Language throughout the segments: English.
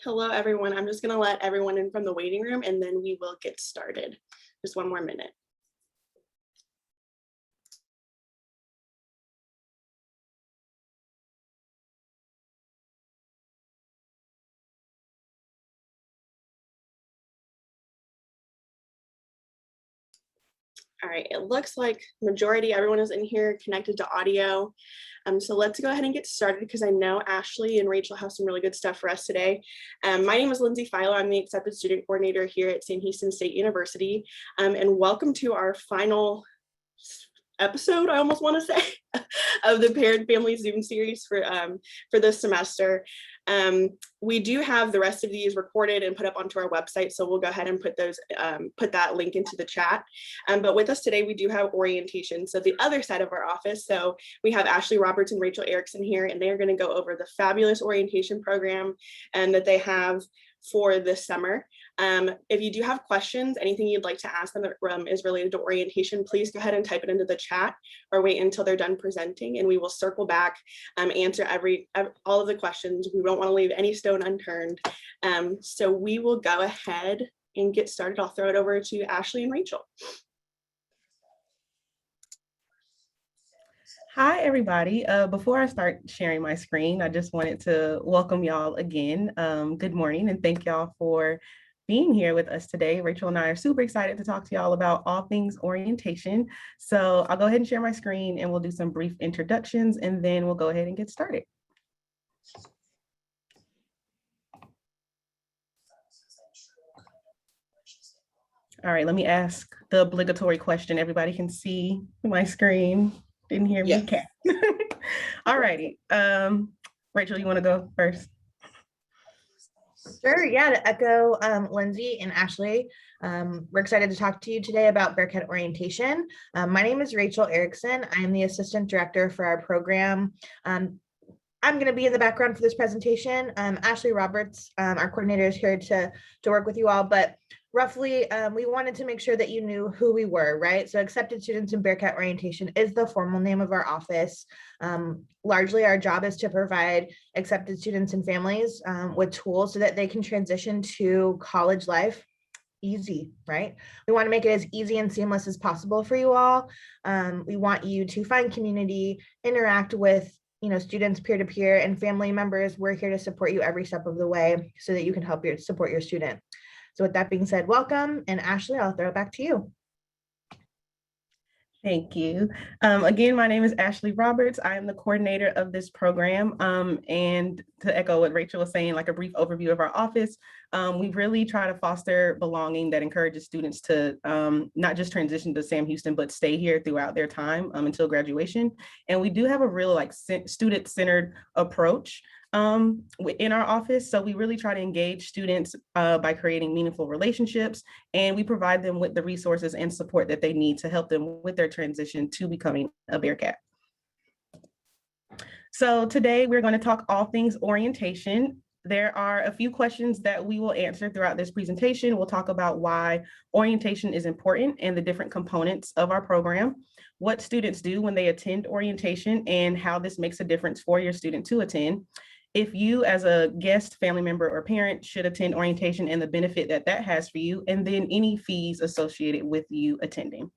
Hello, everyone. I'm just going to let everyone in from the waiting room and then we will get started. Just one more minute. All right, it looks like majority everyone is in here connected to audio. So let's go ahead and get started because I know Ashley and Rachel have some really good stuff for us today. My name is Lindsay Philo. I'm the Accepted Student Coordinator here at Sam Houston State University. And welcome to our final episode, I almost want to say, of the Parent Family Zoom series for this semester. We do have the rest of these recorded and put up onto our website, so we'll go ahead and put that link into the chat. But with us today, we do have orientation, so the other side of our office. So we have Ashley Roberts and Rachel Erickson here, and they are going to go over the fabulous orientation program that they have for this summer. If you do have questions, anything you'd like to ask them that is related to orientation, please go ahead and type it into the chat or wait until they're done presenting, and we will circle back, answer all of the questions. We don't want to leave any stone unturned. So we will go ahead and get started. I'll throw it over to Ashley and Rachel. Hi, everybody. Before I start sharing my screen, I just wanted to welcome y'all again. Good morning, and thank y'all for being here with us today. Rachel and I are super excited to talk to y'all about all things orientation. So I'll go ahead and share my screen and we'll do some brief introductions and then we'll go ahead and get started. All right, let me ask the obligatory question. Everybody can see my screen. Didn't hear me, Kat. All righty. Rachel, you want to go first? Sure, yeah, to echo Lindsay and Ashley, we're excited to talk to you today about Bearkat orientation. My name is Rachel Erickson. I'm the Assistant Director for our program. I'm going to be in the background for this presentation. Ashley Roberts, our coordinator, is here to work with you all, but roughly, we wanted to make sure that you knew who we were, right? So Accepted Students in Bearkat Orientation is the formal name of our office. Largely, our job is to provide accepted students and families with tools so that they can transition to college life easy, right? We want to make it as easy and seamless as possible for you all. We want you to find community, interact with students peer-to-peer and family members. We're here to support you every step of the way so that you can help support your student. So with that being said, welcome. And Ashley, I'll throw it back to you. Thank you. Again, my name is Ashley Roberts. I am the coordinator of this program. And to echo what Rachel was saying, like a brief overview of our office, we really try to foster belonging that encourages students to not just transition to Sam Houston, but stay here throughout their time until graduation. And we do have a real student-centered approach in our office. So we really try to engage students by creating meaningful relationships, and we provide them with the resources and support that they need to help them with their transition to becoming a Bearkat. So today we're going to talk all things orientation. There are a few questions that we will answer throughout this presentation. We'll talk about why orientation is important and the different components of our program, what students do when they attend orientation, and how this makes a difference for your student to attend. If you as a guest, family member, or parent should attend orientation and the benefit that that has for you, and then any fees associated with you attending.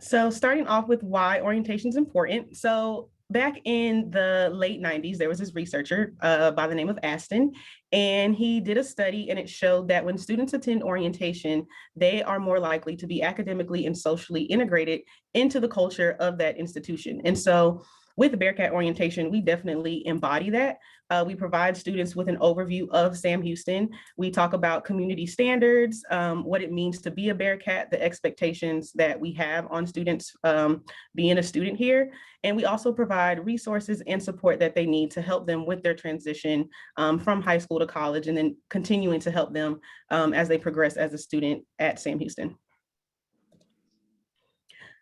So starting off with why orientation is important. So back in the late 90s, there was this researcher by the name of Aston, and he did a study and it showed that when students attend orientation, they are more likely to be academically and socially integrated into the culture of that institution. And so with Bearkat orientation, we definitely embody that. We provide students with an overview of Sam Houston. We talk about community standards, what it means to be a Bearkat, the expectations that we have on students being a student here. And we also provide resources and support that they need to help them with their transition from high school to college, and then continuing to help them as they progress as a student at Sam Houston.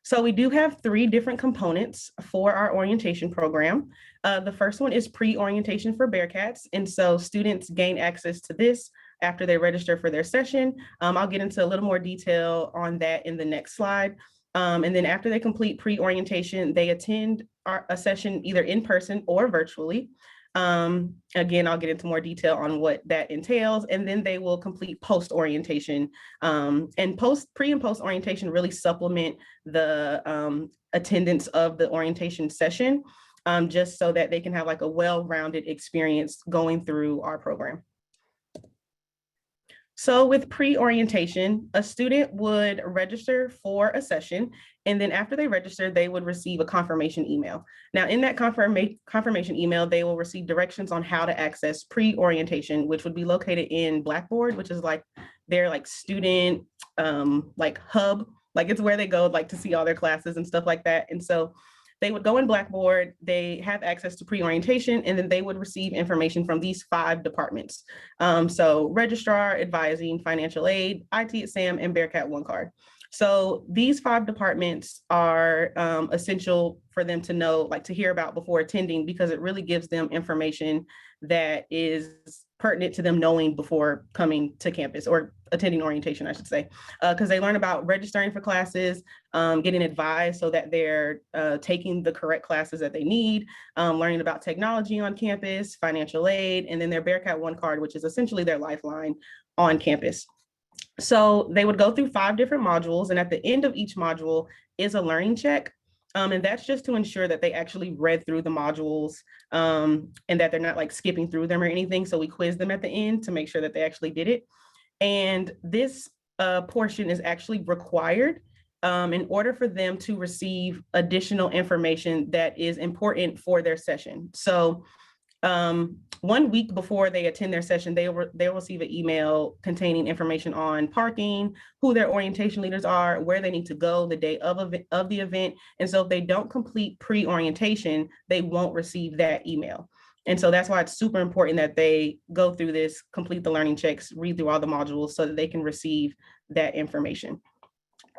So we do have 3 different components for our orientation program. The first one is pre-orientation for Bearkats. And so students gain access to this after they register for their session. I'll get into a little more detail on that in the next slide. And then after they complete pre-orientation, they attend a session either in person or virtually. Again, I'll get into more detail on what that entails, and then they will complete post-orientation. And pre and post orientation really supplement the attendance of the orientation session, just so that they can have like a well-rounded experience going through our program. So with pre-orientation, a student would register for a session, and then after they register, they would receive a confirmation email. Now, in that confirmation email, they will receive directions on how to access pre-orientation, which would be located in Blackboard, which is like their like student like hub, like it's where they go like to see all their classes and stuff like that. And so they would go in Blackboard, they have access to pre-orientation, and then they would receive information from these 5 departments. So registrar, advising, financial aid, IT at SAM, and Bearkat One Card. So these 5 departments are essential for them to know, like to hear about before attending, because it really gives them information that is pertinent to them knowing before coming to campus or attending orientation, I should say, because they learn about registering for classes, getting advice so that they're taking the correct classes that they need, learning about technology on campus, financial aid, and then their Bearkat One Card, which is essentially their lifeline on campus. So they would go through 5 different modules, and at the end of each module is a learning check. And that's just to ensure that they actually read through the modules and that they're not like skipping through them or anything. So we quiz them at the end to make sure that they actually did it. And this portion is actually required in order for them to receive additional information that is important for their session. So 1 week before they attend their session, they'll receive an email containing information on parking, who their orientation leaders are, where they need to go the day of the event. And so if they don't complete pre-orientation, they won't receive that email. And so that's why it's super important that they go through this, complete the learning checks, read through all the modules so that they can receive that information.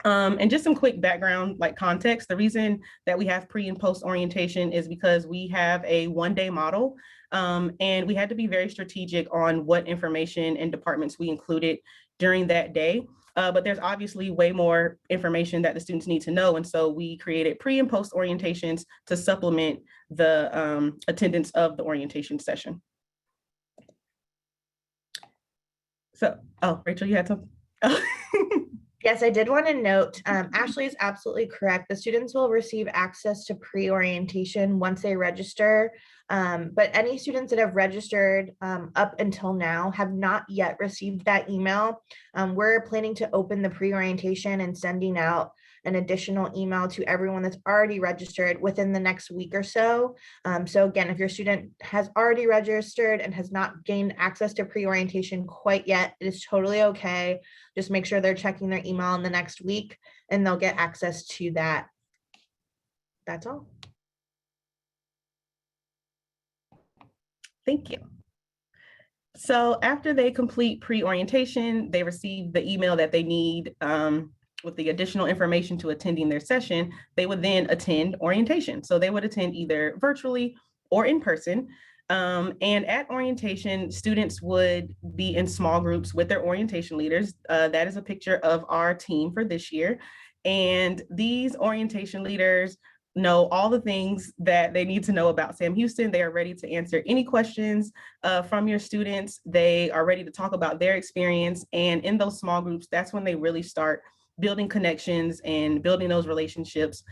And just some quick background, like context, the reason that we have pre and post orientation is because we have a 1-day model, and we had to be very strategic on what information and departments we included during that day. But there's obviously way more information that the students need to know. And so we created pre and post orientations to supplement the attendance of the orientation session. So, oh, Rachel, you had something? Yes, I did want to note, Ashley is absolutely correct. The students will receive access to pre-orientation once they register, but any students that have registered up until now have not yet received that email. We're planning to open the pre-orientation and sending out an additional email to everyone that's already registered within the next week or so. So again, if your student has already registered and has not gained access to pre-orientation quite yet, it is totally okay. Just make sure they're checking their email in the next week and they'll get access to that. That's all. Thank you. So after they complete pre-orientation, they receive the email that they need with the additional information to attending their session. They would then attend orientation. So they would attend either virtually or in person. And at orientation, students would be in small groups with their orientation leaders. That is a picture of our team for this year. And these orientation leaders know all the things that they need to know about Sam Houston. They are ready to answer any questions from your students. They are ready to talk about their experience. And in those small groups, that's when they really start building connections and building those relationships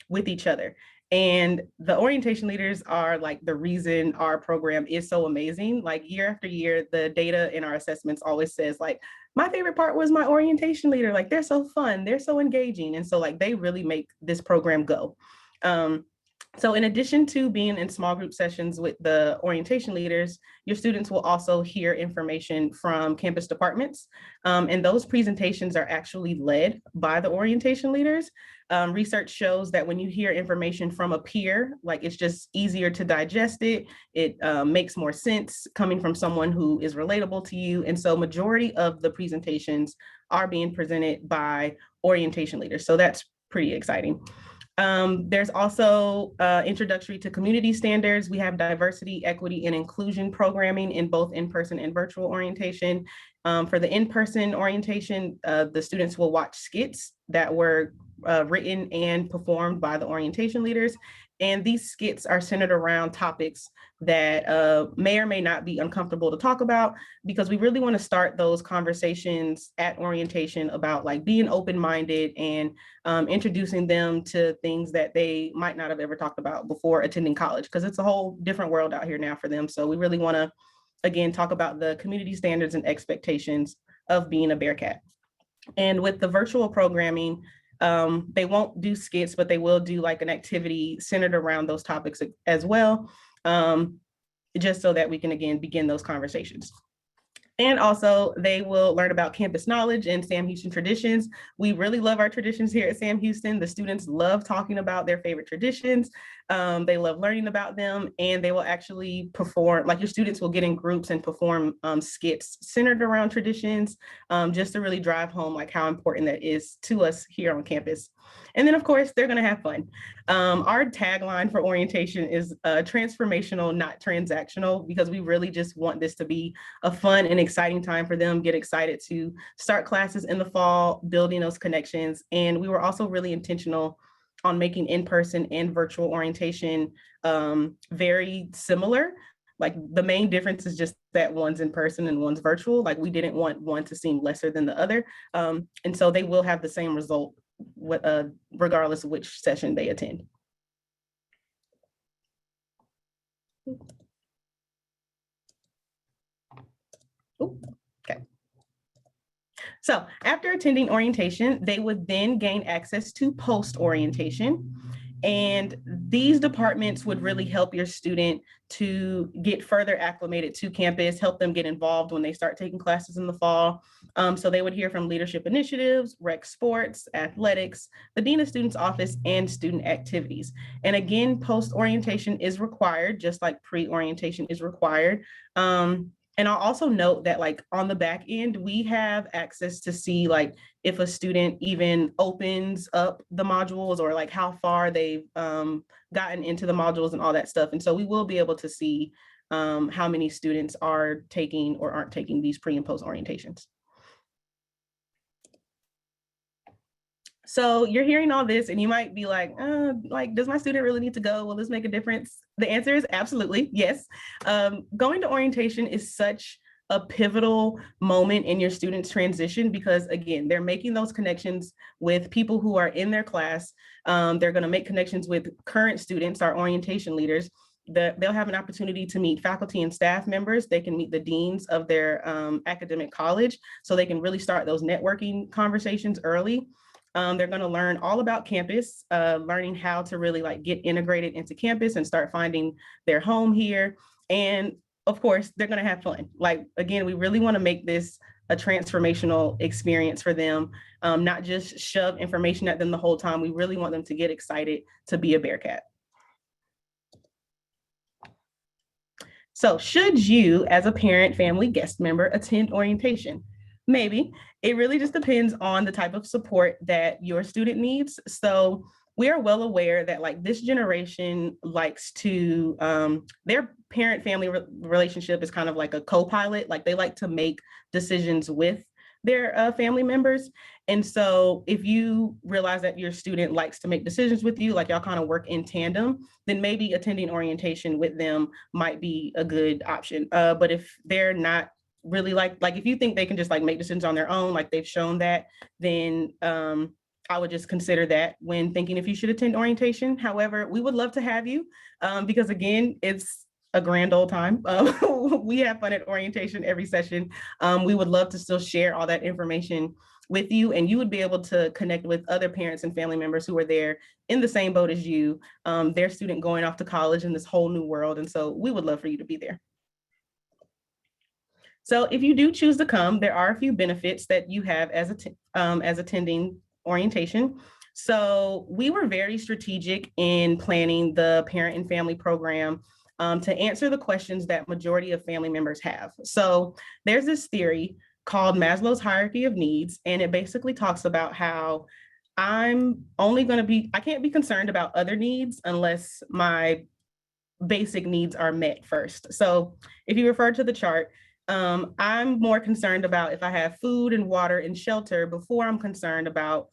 with each other. And the orientation leaders are like the reason our program is so amazing. Like year after year, the data in our assessments always says like, my favorite part was my orientation leader. Like they're so fun, they're so engaging. And so like they really make this program go. So in addition to being in small group sessions with the orientation leaders, your students will also hear information from campus departments. And those presentations are actually led by the orientation leaders. Research shows that when you hear information from a peer, like it's just easier to digest it. It makes more sense coming from someone who is relatable to you. And so majority of the presentations are being presented by orientation leaders. So that's pretty exciting. There's also Introductory to Community Standards. We have diversity, equity, and inclusion programming in both in-person and virtual orientation. For the in-person orientation, the students will watch skits that were written and performed by the orientation leaders. And these skits are centered around topics that may or may not be uncomfortable to talk about, because we really want to start those conversations at orientation about like being open-minded and introducing them to things that they might not have ever talked about before attending college, because it's a whole different world out here now for them. So we really want to, again, talk about the community standards and expectations of being a Bearkat. And with the virtual programming, they won't do skits, but they will do like an activity centered around those topics as well, just so that we can, again, begin those conversations. And also they will learn about campus knowledge and Sam Houston traditions. We really love our traditions here at Sam Houston. The students love talking about their favorite traditions. They love learning about them, and they will actually perform, like your students will get in groups and perform skits centered around traditions, just to really drive home like how important that is to us here on campus. And then of course, they're gonna have fun. Our tagline for orientation is transformational, not transactional, because we really just want this to be a fun and exciting time for them, get excited to start classes in the fall, building those connections. And we were also really intentional on making in-person and virtual orientation very similar. Like the main difference is just that one's in person and one's virtual. Like we didn't want one to seem lesser than the other. And so they will have the same result regardless of which session they attend. Okay. So after attending orientation, they would then gain access to post-orientation. And these departments would really help your student to get further acclimated to campus, help them get involved when they start taking classes in the fall. So they would hear from leadership initiatives, rec sports, athletics, the Dean of Students Office, and student activities. And again, post-orientation is required, just like pre-orientation is required. And I'll also note that like on the back end, we have access to see like if a student even opens up the modules or like how far they've gotten into the modules and all that stuff. And so we will be able to see how many students are taking or aren't taking these pre and post orientations. So you're hearing all this and you might be like, does my student really need to go? Will this make a difference? The answer is absolutely yes. Going to orientation is such a pivotal moment in your student's transition because, again, they're making those connections with people who are in their class. They're going to make connections with current students, our orientation leaders. They'll have an opportunity to meet faculty and staff members. They can meet the deans of their academic college, so they can really start those networking conversations early. They're going to learn all about campus, learning how to really like get integrated into campus and start finding their home here. And of course, they're going to have fun. Like, again, we really want to make this a transformational experience for them, not just shove information at them the whole time. We really want them to get excited to be a Bearkat. So should you, as a parent, family, guest member, attend orientation? Maybe. It really just depends on the type of support that your student needs. So we are well aware that like this generation likes to, their parent-family relationship is kind of like a co-pilot. Like they like to make decisions with their family members. And so if you realize that your student likes to make decisions with you, like y'all kind of work in tandem, then maybe attending orientation with them might be a good option. But if they're not really like if you think they can just like make decisions on their own, like they've shown that, then I would just consider that when thinking if you should attend orientation. However, we would love to have you because again, it's a grand old time. We have fun at orientation every session. We would love to still share all that information with you, and you would be able to connect with other parents and family members who are there in the same boat as you, their student going off to college in this whole new world. And so we would love for you to be there. So if you do choose to come, there are a few benefits that you have as attending orientation. So we were very strategic in planning the parent and family program to answer the questions that majority of family members have. So there's this theory called Maslow's hierarchy of needs, and it basically talks about how I can't be concerned about other needs unless my basic needs are met first. So if you refer to the chart, I'm more concerned about if I have food and water and shelter before I'm concerned about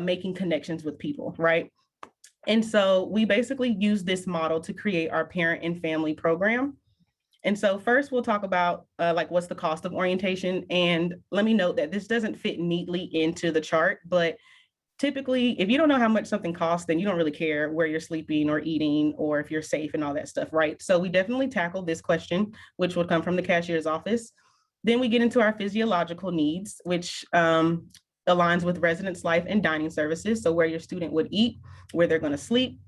making connections with people, right? And so we basically use this model to create our parent and family program. And so first we'll talk about like what's the cost of orientation. And let me note that this doesn't fit neatly into the chart, but typically if you don't know how much something costs, then you don't really care where you're sleeping or eating or if you're safe and all that stuff, right? So we definitely tackle this question, which will come from the cashier's office. Then we get into our physiological needs, which aligns with residence life and dining services. So where your student would eat, where they're going to sleep.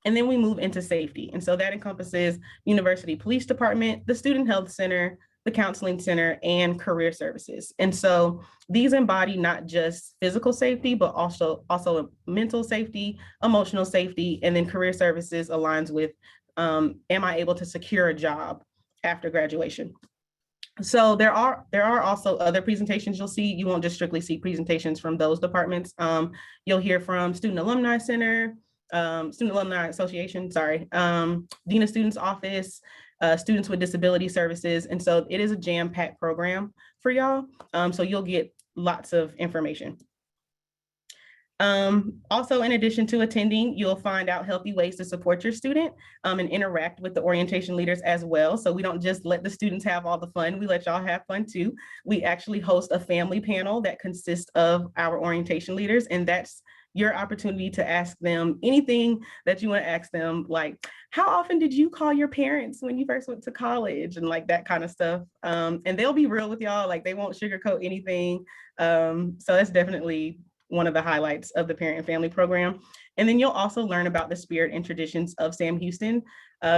And then we move into safety. And so that encompasses University Police Department, the Student Health Center, the Counseling Center, and career services. And so these embody not just physical safety, but also mental safety, emotional safety, and then career services aligns with, am I able to secure a job after graduation? So there are also other presentations you'll see. You won't just strictly see presentations from those departments. You'll hear from Student Alumni Center, Student Alumni Association, Dean of Students Office, Students with Disability Services. And so it is a jam-packed program for y'all. So you'll get lots of information. Also, in addition to attending, you'll find out healthy ways to support your student and interact with the orientation leaders as well. So we don't just let the students have all the fun, we let y'all have fun too. We actually host a family panel that consists of our orientation leaders, and that's your opportunity to ask them anything that you want to ask them, like, how often did you call your parents when you first went to college, and like that kind of stuff. And they'll be real with y'all, like they won't sugarcoat anything. So that's definitely one of the highlights of the parent and family program. And then you'll also learn about the spirit and traditions of Sam Houston,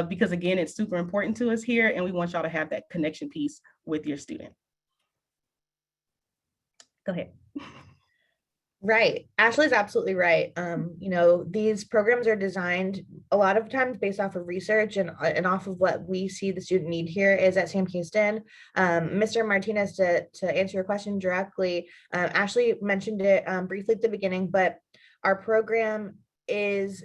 because again, it's super important to us here, and we want y'all to have that connection piece with your student. Go ahead. Right. Ashley's absolutely right. These programs are designed a lot of times based off of research and off of what we see the student need here is at Sam Houston. Mr. Martinez, to answer your question directly, Ashley mentioned it briefly at the beginning, but our program is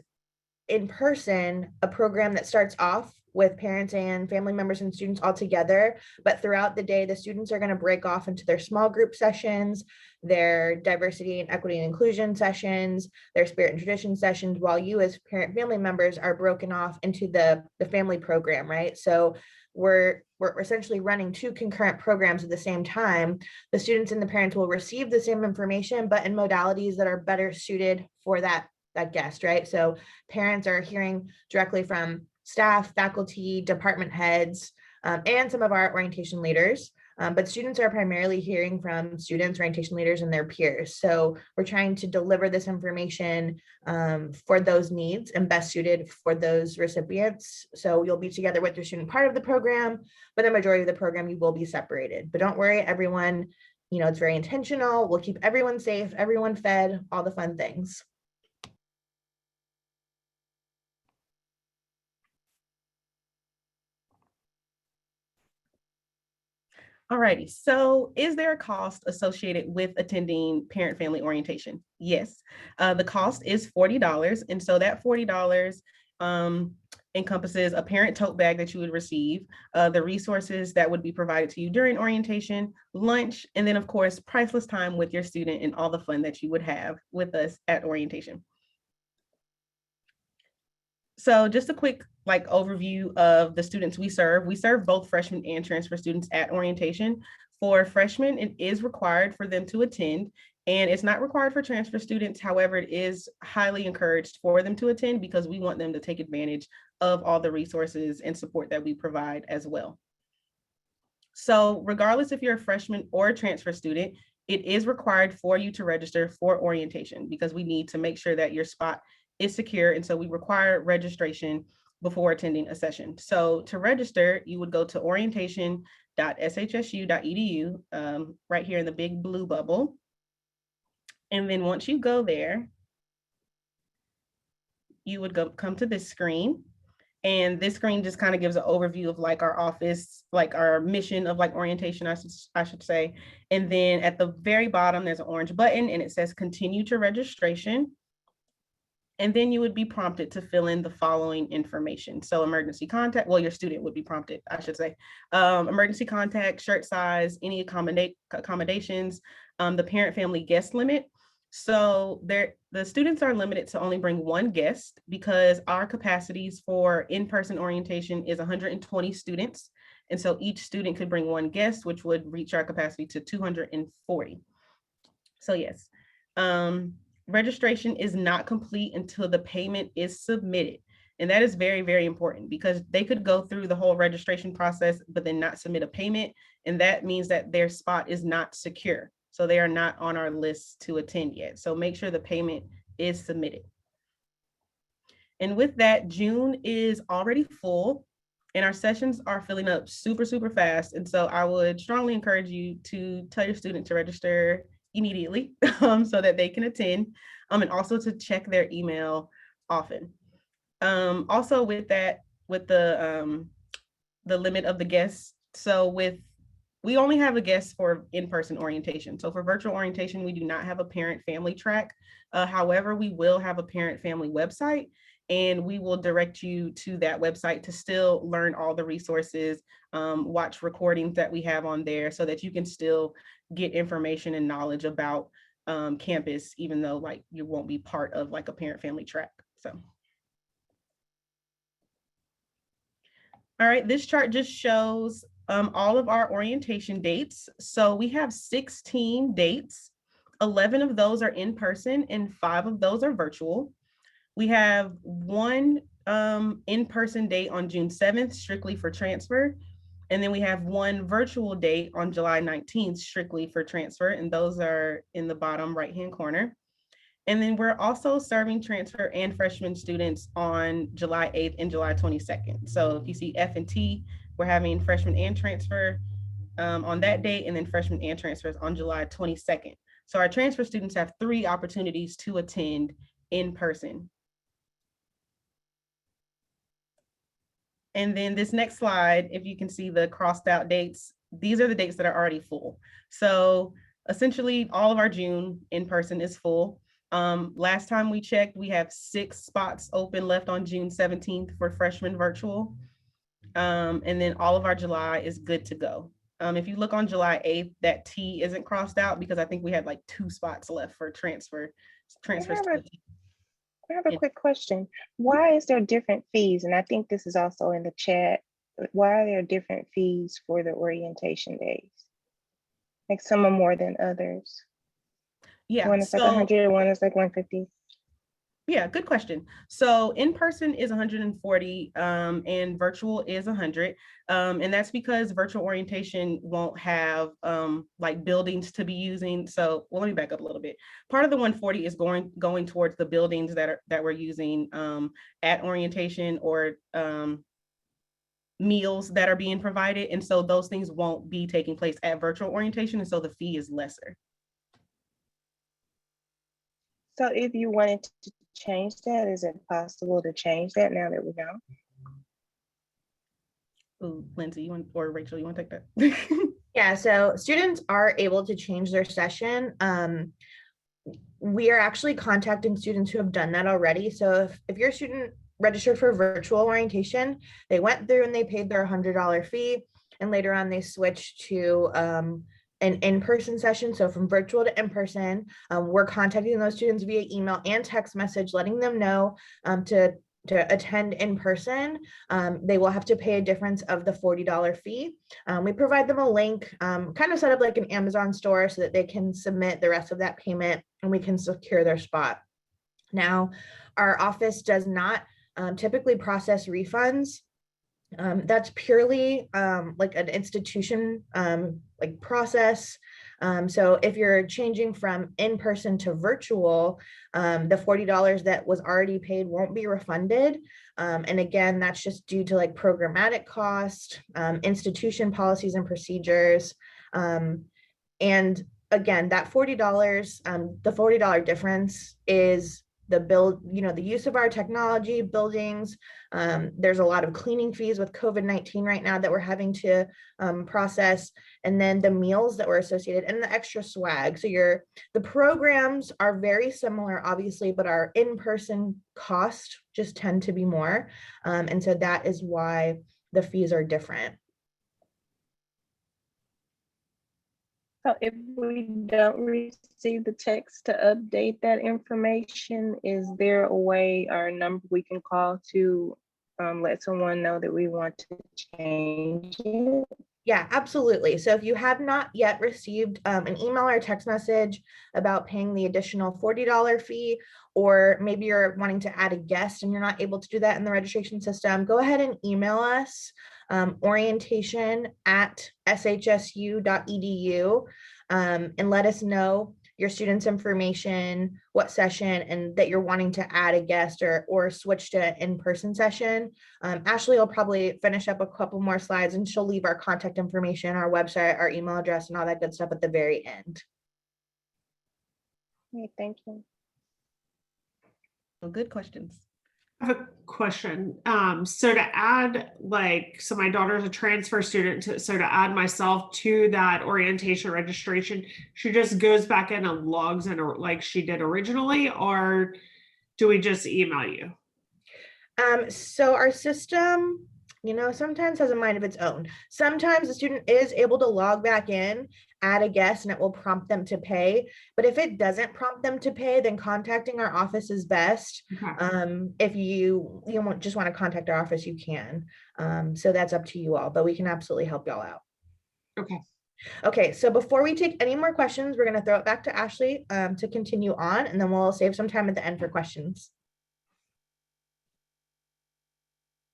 in person, a program that starts off with parents and family members and students all together. But throughout the day, the students are going to break off into their small group sessions, their diversity and equity and inclusion sessions, their spirit and tradition sessions, while you as parent family members are broken off into the family program, right? So we're essentially running two concurrent programs at the same time. The students and the parents will receive the same information, but in modalities that are better suited for that guest, right? So parents are hearing directly from staff, faculty, department heads, and some of our orientation leaders. But students are primarily hearing from students, orientation leaders, and their peers. So we're trying to deliver this information for those needs and best suited for those recipients. So you'll be together with your student part of the program, but the majority of the program you will be separated. But don't worry, everyone, it's very intentional. We'll keep everyone safe, everyone fed, all the fun things. Alrighty, so is there a cost associated with attending parent-family orientation? Yes, the cost is $40, and so that $40 encompasses a parent tote bag that you would receive, the resources that would be provided to you during orientation, lunch, and then of course, priceless time with your student and all the fun that you would have with us at orientation. So just a quick overview of the students we serve. We serve both freshmen and transfer students at orientation. For freshmen, it is required for them to attend, and it's not required for transfer students. However, it is highly encouraged for them to attend because we want them to take advantage of all the resources and support that we provide as well. So regardless if you're a freshman or a transfer student, it is required for you to register for orientation because we need to make sure that your spot is secure. And so we require registration before attending a session. So to register, you would go to orientation.shsu.edu, right here in the big blue bubble. And then once you go there, you would come to this screen. And this screen just kind of gives an overview of our office, our mission of orientation, I should say. And then at the very bottom, there's an orange button and it says continue to registration. And then you would be prompted to fill in the following information. So emergency contact, well, your student would be prompted, I should say. Emergency contact, shirt size, any accommodations, the parent family guest limit. So the students are limited to only bring one guest because our capacities for in-person orientation is 120 students. And so each student could bring one guest, which would reach our capacity to 240. So yes, registration is not complete until the payment is submitted. And that is very, very important because they could go through the whole registration process, but then not submit a payment. And that means that their spot is not secure. So they are not on our list to attend yet. So make sure the payment is submitted. And with that, June is already full and our sessions are filling up super, super fast. And so I would strongly encourage you to tell your student to register immediately so that they can attend, and also to check their email often. Also with that, with the limit of the guests, so we only have a guest for in-person orientation. So for virtual orientation, we do not have a parent family track. However, we will have a parent family website, and we will direct you to that website to still learn all the resources, watch recordings that we have on there so that you can still get information and knowledge about campus, even though like you won't be part of like a parent family track. So. All right, this chart just shows all of our orientation dates. So we have 16 dates. 11 of those are in person and 5 of those are virtual. We have one in-person date on June 7th, strictly for transfer. And then we have one virtual date on July 19th, strictly for transfer. And those are in the bottom right-hand corner. And then we're also serving transfer and freshman students on July 8th and July 22nd. So if you see F and T, we're having freshmen and transfer on that date, and then freshmen and transfers on July 22nd. So our transfer students have 3 opportunities to attend in person. And then this next slide, if you can see the crossed out dates, these are the dates that are already full. So essentially all of our June in person is full. Last time we checked, we have 6 spots open left on June 17th for freshman virtual. And then all of our July is good to go. If you look on July 8th, that T isn't crossed out because I think we had like 2 spots left for transfers. I have a quick question. Why is there different fees? And I think this is also in the chat. Why are there different fees for the orientation days? Like some are more than others. Yeah. One is like 100, one is like 150. Yeah, good question. So in person is 140 and virtual is 100. And that's because virtual orientation won't have like buildings to be using. So well, let me back up a little bit. Part of the 140 is going towards the buildings that we're using at orientation or meals that are being provided. And so those things won't be taking place at virtual orientation. And so the fee is lesser. So if you wanted to change that, is it possible to change that now that we know? Ooh, Lindsay, you want, or Rachel, you want to take that? Yeah, so students are able to change their session. We are actually contacting students who have done that already. So if your student registered for virtual orientation, they went through and they paid their $100 fee, and later on they switched to an in-person session. So from virtual to in-person, we're contacting those students via email and text message, letting them know to attend in person. They will have to pay a difference of the $40 fee. We provide them a link, kind of set up like an Amazon store so that they can submit the rest of that payment and we can secure their spot. Now, our office does not typically process refunds. That's purely like an institution like process. So if you're changing from in-person to virtual, the $40 that was already paid won't be refunded. And again, that's just due to like programmatic cost, institution policies and procedures. And again, that $40, the $40 difference is the the use of our technology, buildings. There's a lot of cleaning fees with COVID-19 right now that we're having to process, and then the meals that were associated and the extra swag. So the programs are very similar, obviously, but our in-person cost just tend to be more. And so that is why the fees are different. So if we don't receive the text to update that information, is there a way or a number we can call to let someone know that we want to change it? Yeah, absolutely. So if you have not yet received an email or a text message about paying the additional $40 fee, or maybe you're wanting to add a guest and you're not able to do that in the registration system, go ahead and email us orientation@shsu.edu and let us know your student's information, what session, and that you're wanting to add a guest or switch to in-person session. Ashley will probably finish up a couple more slides and she'll leave our contact information, our website, our email address, and all that good stuff at the very end. Okay, thank you. Well, good questions. I have a question. So to add, so my daughter's a transfer student, so to add myself to that orientation registration, she just goes back in and logs in like she did originally, or do we just email you? So our system, sometimes has a mind of its own. Sometimes the student is able to log back in, add a guest, and it will prompt them to pay. But if it doesn't prompt them to pay, then contacting our office is best. Okay. If you just want to contact our office, you can. So that's up to you all, but we can absolutely help y'all out. Okay. Okay, so before we take any more questions, we're going to throw it back to Ashley to continue on, and then we'll save some time at the end for questions.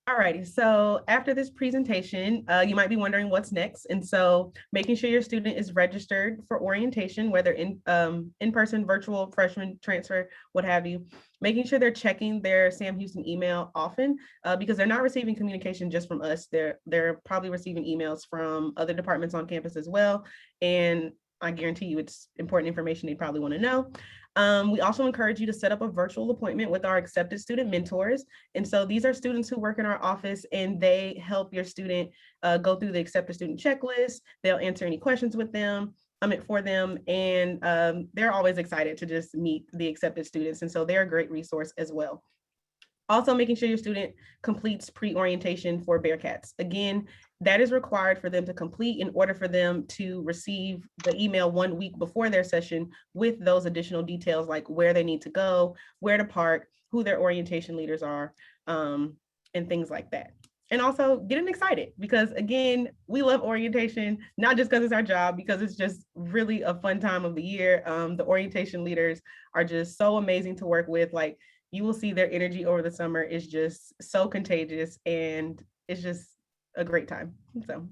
Alrighty, so after this presentation, you might be wondering what's next. And so making sure your student is registered for orientation, whether in-person, virtual, freshman, transfer, what have you. Making sure they're checking their Sam Houston email often because they're not receiving communication just from us. They're probably receiving emails from other departments on campus as well. And I guarantee you it's important information they probably want to know. We also encourage you to set up a virtual appointment with our accepted student mentors. And so these are students who work in our office and they help your student go through the accepted student checklist. They'll answer any questions with them, for them. And they're always excited to just meet the accepted students. And so they're a great resource as well. Also making sure your student completes pre-orientation for Bearkats. Again, that is required for them to complete in order for them to receive the email 1 week before their session with those additional details like where they need to go, where to park, who their orientation leaders are, and things like that. And also getting excited because again, we love orientation, not just because it's our job, because it's just really a fun time of the year. The orientation leaders are just so amazing to work with. Like you will see their energy over the summer is just so contagious and it's just a great time. So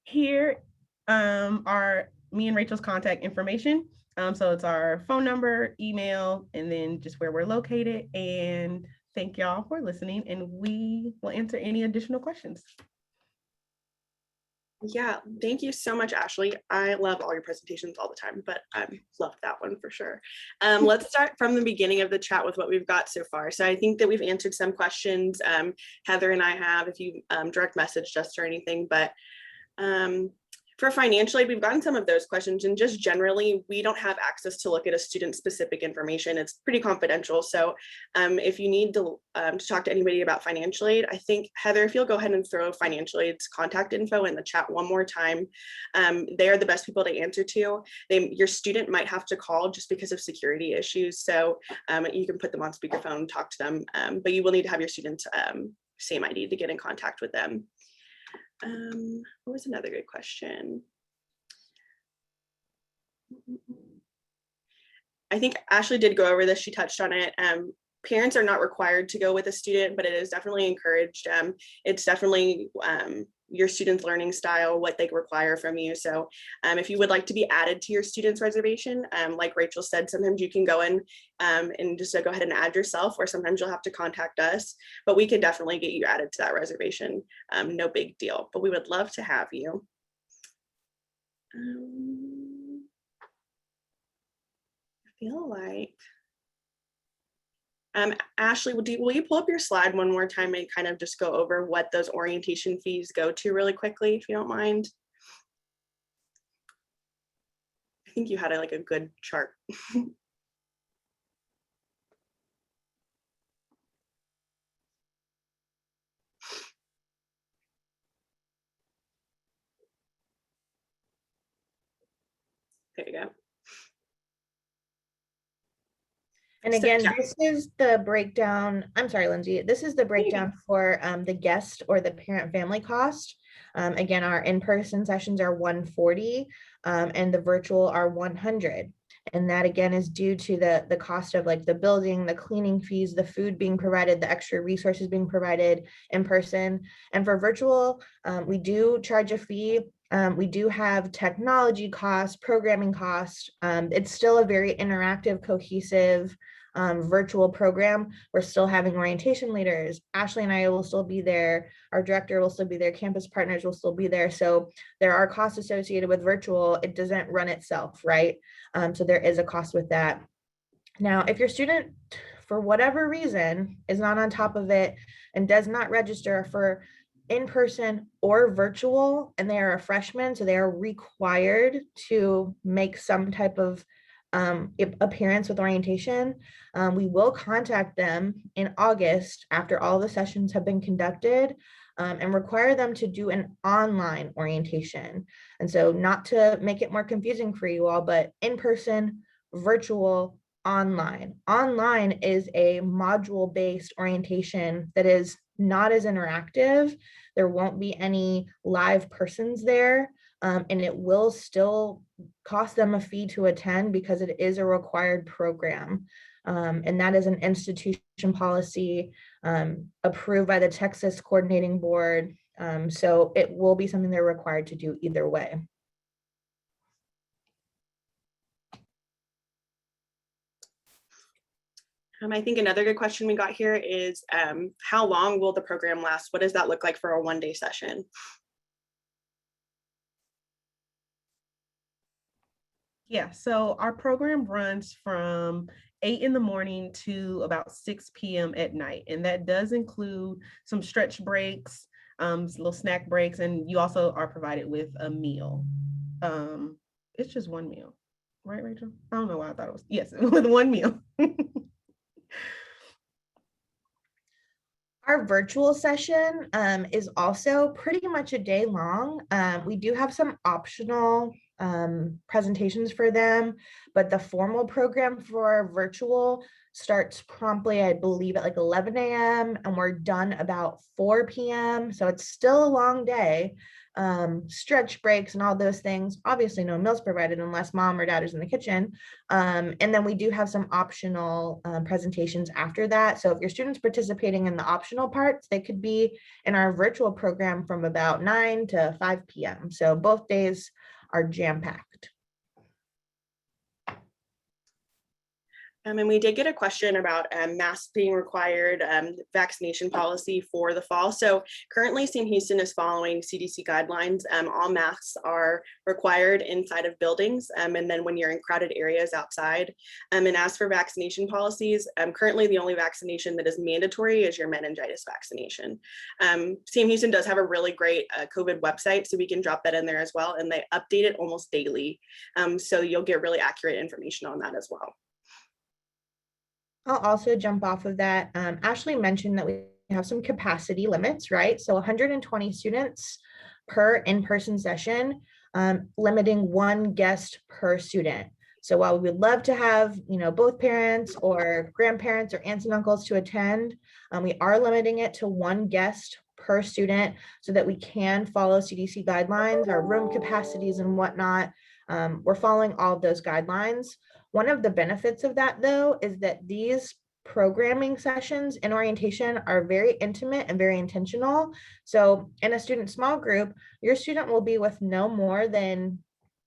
here are me and Rachel's contact information. So it's our phone number, email, and then just where we're located. And thank y'all for listening and we will answer any additional questions. Yeah, thank you so much, Ashley. I love all your presentations all the time, but I loved that one for sure. Let's start from the beginning of the chat with what we've got so far. So I think that we've answered some questions Heather and I have, if you direct messaged us or anything, but for financial aid, we've gotten some of those questions, and just generally, we don't have access to look at a student-specific information. It's pretty confidential. So if you need to talk to anybody about financial aid, I think, Heather, if you'll go ahead and throw financial aid's contact info in the chat one more time, they are the best people to answer to. Your student might have to call just because of security issues. So you can put them on speakerphone, talk to them, but you will need to have your student's same ID to get in contact with them. What was another good question? I think Ashley did go over this. She touched on it. Parents are not required to go with a student, but it is definitely encouraged. It's definitely your student's learning style, what they require from you. So if you would like to be added to your student's reservation, like Rachel said, sometimes you can go in and just go ahead and add yourself, or sometimes you'll have to contact us, but we can definitely get you added to that reservation. No big deal, but we would love to have you. I feel like, Ashley, will you pull up your slide one more time and kind of just go over what those orientation fees go to really quickly, if you don't mind? I think you had like a good chart. There you go. And So, again, yeah. this is the breakdown. I'm sorry, Lindsay. This is the breakdown for the guest or the parent family cost. Again, our in-person sessions are 140 and the virtual are 100. And that again is due to the cost of like the building, the cleaning fees, the food being provided, the extra resources being provided in person. And for virtual, we do charge a fee. We do have technology costs, programming costs. It's still a very interactive, cohesive virtual program. We're still having orientation leaders. Ashley and I will still be there. Our director will still be there. Campus partners will still be there. So there are costs associated with virtual. It doesn't run itself, right? So there is a cost with that. Now, if your student, for whatever reason, is not on top of it and does not register for in-person or virtual, and they are a freshman, so they are required to make some type of appearance with orientation, we will contact them in August after all the sessions have been conducted and require them to do an online orientation. And so not to make it more confusing for you all, but in-person, virtual, online. Online is a module-based orientation that is not as interactive. There won't be any live persons there, and it will still cost them a fee to attend because it is a required program. And that is an institution policy approved by the Texas Coordinating Board. So it will be something they're required to do either way. I think another good question we got here is how long will the program last? What does that look like for a one-day session? Yeah, so our program runs from 8 in the morning to about 6 p.m. at night. And that does include some stretch breaks, little snack breaks, and you also are provided with a meal. It's just one meal, right, Rachel? I don't know why I thought it was, yes, with one meal. Our virtual session is also pretty much a day long. We do have some optional presentations for them, but the formal program for virtual starts promptly, I believe, at like 11 a.m. and we're done about 4 p.m. So it's still a long day. Stretch breaks and all those things. Obviously no meals provided unless mom or dad is in the kitchen. And then we do have some optional presentations after that. So if your student's participating in the optional parts, they could be in our virtual program from about 9 to 5 p.m. So both days are jam-packed. And we did get a question about masks being required, vaccination policy for the fall. So currently Sam Houston is following CDC guidelines. All masks are required inside of buildings and then when you're in crowded areas outside. And as for vaccination policies, currently the only vaccination that is mandatory is your meningitis vaccination. Sam Houston does have a really great COVID website, so we can drop that in there as well. And they update it almost daily. So you'll get really accurate information on that as well. I'll also jump off of that. Ashley mentioned that we have some capacity limits, right? So 120 students per in-person session, limiting one guest per student. So while we would love to have, both parents or grandparents or aunts and uncles to attend, we are limiting it to one guest per student so that we can follow CDC guidelines, our room capacities and whatnot. We're following all of those guidelines. One of the benefits of that, though, is that these programming sessions in orientation are very intimate and very intentional. So in a student small group, your student will be with no more than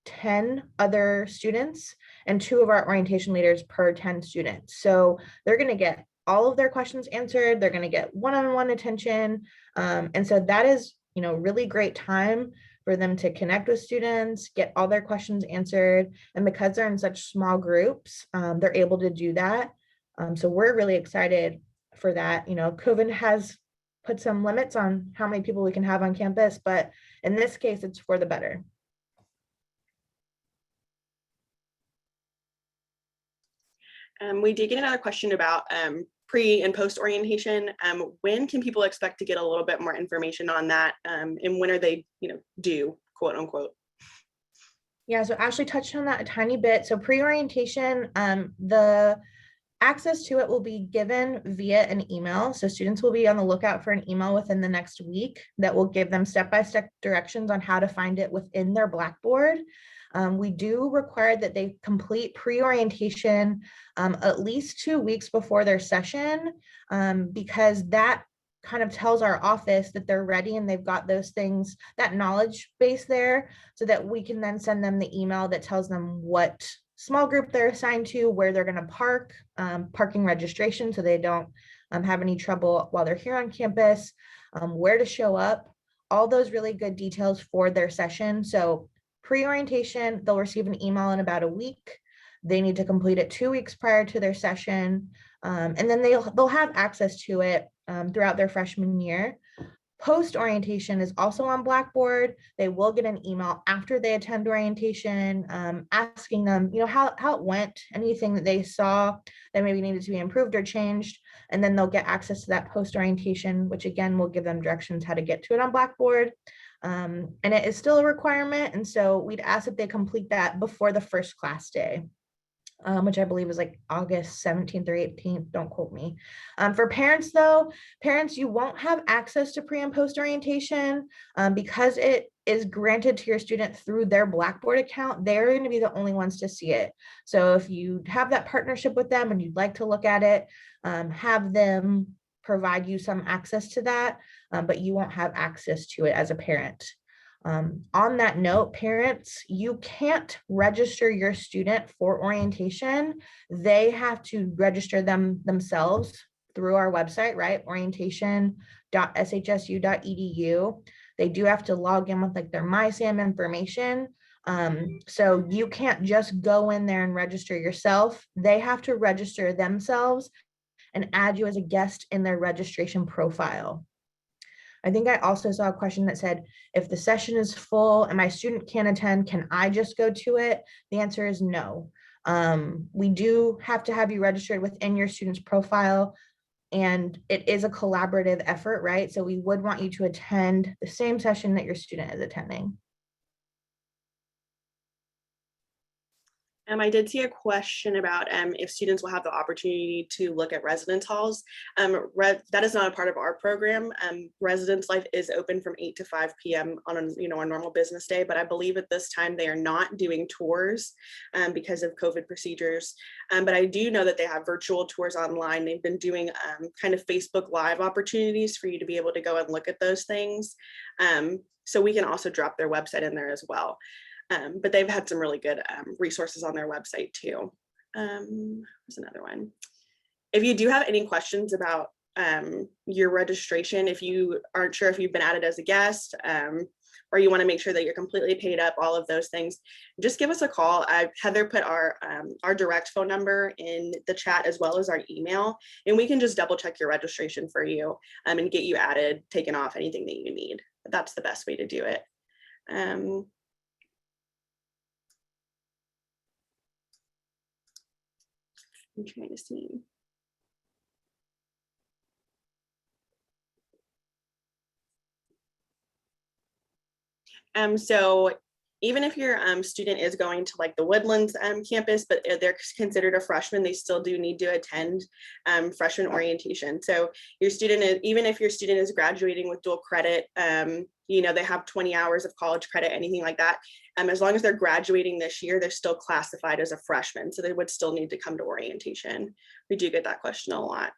10 other students and 2 of our orientation leaders per 10 students. So they're going to get all of their questions answered. They're going to get one-on-one attention. And so that is, really great time for them to connect with students, get all their questions answered. And because they're in such small groups, they're able to do that. So we're really excited for that. COVID has put some limits on how many people we can have on campus, but in this case, it's for the better. We did get another question about pre and post orientation. When can people expect to get a little bit more information on that? And when are they, due, quote unquote? Yeah, so Ashley touched on that a tiny bit. So pre-orientation, the access to it will be given via an email. So students will be on the lookout for an email within the next week that will give them step-by-step directions on how to find it within their Blackboard. We do require that they complete pre-orientation at least 2 weeks before their session, because that kind of tells our office that they're ready and they've got those things, that knowledge base there, so that we can then send them the email that tells them what small group they're assigned to, where they're going to park, parking registration so they don't have any trouble while they're here on campus, where to show up, all those really good details for their session. So pre-orientation, they'll receive an email in about a week. They need to complete it 2 weeks prior to their session, and then they'll have access to it throughout their freshman year. Post-orientation is also on Blackboard. They will get an email after they attend orientation, asking them, how it went, anything that they saw that maybe needed to be improved or changed. And then they'll get access to that post-orientation, which again, will give them directions how to get to it on Blackboard. And it is still a requirement. And so we'd ask that they complete that before the first class day, which I believe is like August 17th or 18th, don't quote me. For parents though, you won't have access to pre and post orientation because it is granted to your student through their Blackboard account. They're going to be the only ones to see it. So if you have that partnership with them and you'd like to look at it, have them provide you some access to that, but you won't have access to it as a parent. On that note, parents, you can't register your student for orientation. They have to register them themselves through our website, right? orientation.shsu.edu. They do have to log in with like their MySam information. So you can't just go in there and register yourself. They have to register themselves and add you as a guest in their registration profile. I think I also saw a question that said, if the session is full and my student can't attend, can I just go to it? The answer is no. We do have to have you registered within your student's profile, and it is a collaborative effort, right? So we would want you to attend the same session that your student is attending. I did see a question about if students will have the opportunity to look at residence halls. That is not a part of our program. Residence life is open from 8 to 5 p.m. on a normal business day, but I believe at this time they are not doing tours because of COVID procedures. But I do know that they have virtual tours online. They've been doing kind of Facebook Live opportunities for you to be able to go and look at those things. So we can also drop their website in there as well. But they've had some really good resources on their website too. There's another one. If you do have any questions about your registration, if you aren't sure if you've been added as a guest, or you want to make sure that you're completely paid up, all of those things, just give us a call. Heather put our direct phone number in the chat as well as our email, and we can just double check your registration for you and get you added, taken off, anything that you need. That's the best way to do it. I'm trying to see. So even if your student is going to like the Woodlands campus, but they're considered a freshman, they still do need to attend freshman orientation. So your student is, even if your student is graduating with dual credit, they have 20 hours of college credit, anything like that. As long as they're graduating this year, they're still classified as a freshman. So they would still need to come to orientation. We do get that question a lot.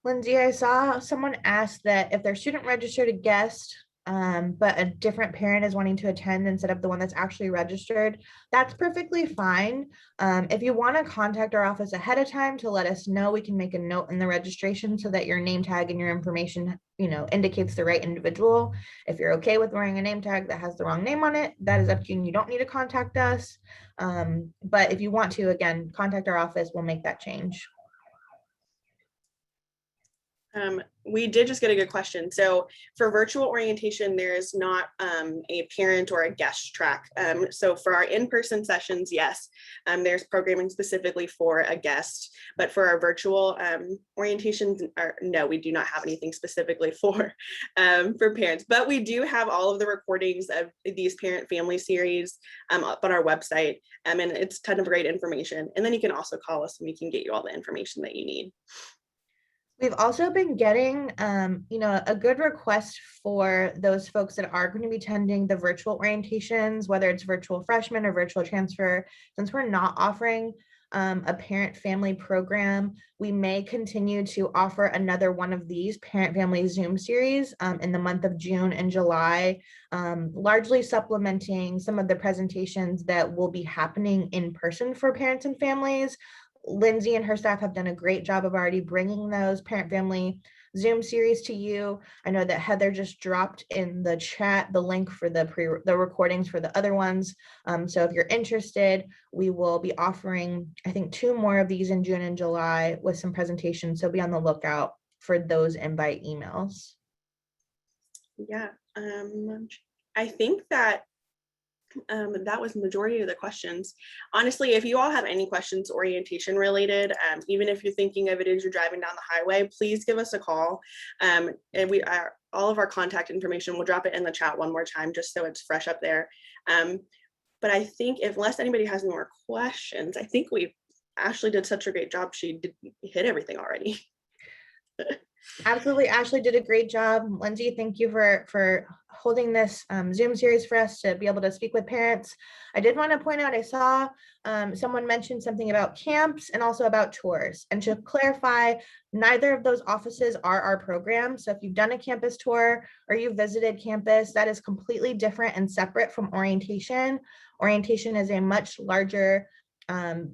Lindsay, I saw someone ask that if their student registered a guest, but a different parent is wanting to attend instead of the one that's actually registered, that's perfectly fine. If you want to contact our office ahead of time to let us know, we can make a note in the registration so that your name tag and your information, indicates the right individual. If you're okay with wearing a name tag that has the wrong name on it, that is up to you and you don't need to contact us. But if you want to, again, contact our office, we'll make that change. We did just get a good question. So for virtual orientation, there is not a parent or a guest track. So for our in-person sessions, yes, there's programming specifically for a guest, but for our virtual orientations, no, we do not have anything specifically for parents, but we do have all of the recordings of these parent-family series up on our website, and it's a ton of great information. And then you can also call us and we can get you all the information that you need. We've also been getting, a good request for those folks that are going to be attending the virtual orientations, whether it's virtual freshman or virtual transfer. Since we're not offering a parent-family program, we may continue to offer another one of these parent-family Zoom series in the month of June and July, largely supplementing some of the presentations that will be happening in person for parents and families. Lindsay and her staff have done a great job of already bringing those parent-family Zoom series to you. I know that Heather just dropped in the chat the link for the recordings for the other ones. So if you're interested, we will be offering, I think, 2 more of these in June and July with some presentations. So be on the lookout for those invite emails. Yeah, I think that that was the majority of the questions. Honestly, if you all have any questions orientation related, even if you're thinking of it as you're driving down the highway, please give us a call. And all of our contact information, we'll drop it in the chat one more time just so it's fresh up there. But I think unless anybody has any more questions, I think Ashley did such a great job. She hit everything already. Absolutely. Ashley did a great job. Lindsay, thank you for holding this Zoom series for us to be able to speak with parents. I did want to point out, I saw someone mention something about camps and also about tours. And to clarify, neither of those offices are our program. So if you've done a campus tour or you've visited campus, that is completely different and separate from orientation. Orientation is a much larger,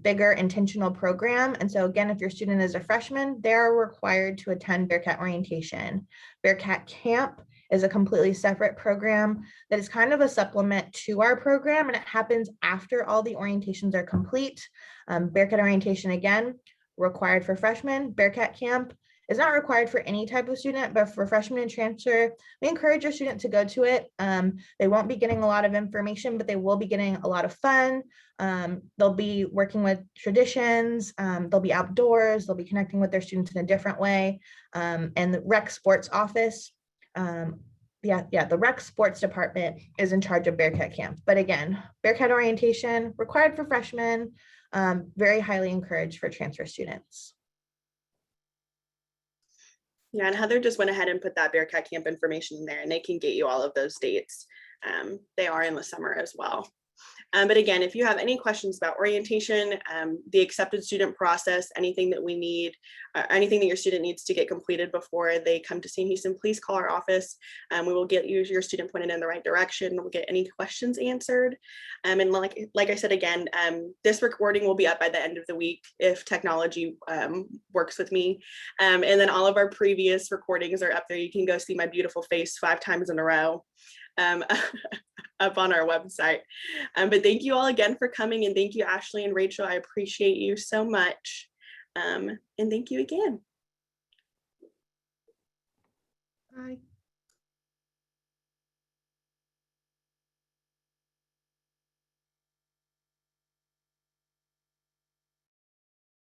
bigger intentional program. And so again, if your student is a freshman, they're required to attend Bearkat orientation. Bearkat camp is a completely separate program that is kind of a supplement to our program, and it happens after all the orientations are complete. Bearkat orientation, again, required for freshmen. Bearkat camp is not required for any type of student, but for freshmen and transfer, we encourage your student to go to it. They won't be getting a lot of information, but they will be getting a lot of fun. They'll be working with traditions. They'll be outdoors. They'll be connecting with their students in a different way. And the rec sports office, the rec sports department is in charge of Bearkat camp. But again, Bearkat orientation required for freshmen, very highly encouraged for transfer students. Yeah, and Heather just went ahead and put that Bearkat camp information in there, and they can get you all of those dates. They are in the summer as well. But again, if you have any questions about orientation, the accepted student process, anything that we need, anything that your student needs to get completed before they come to St. Houston, please call our office. We will get your student pointed in the right direction. We'll get any questions answered. And like I said, again, this recording will be up by the end of the week if technology works with me. And then all of our previous recordings are up there. You can go see my beautiful face 5 times in a row. Up on our website. But thank you all again for coming, and thank you, Ashley and Rachel. I appreciate you so much. And thank you again. Bye.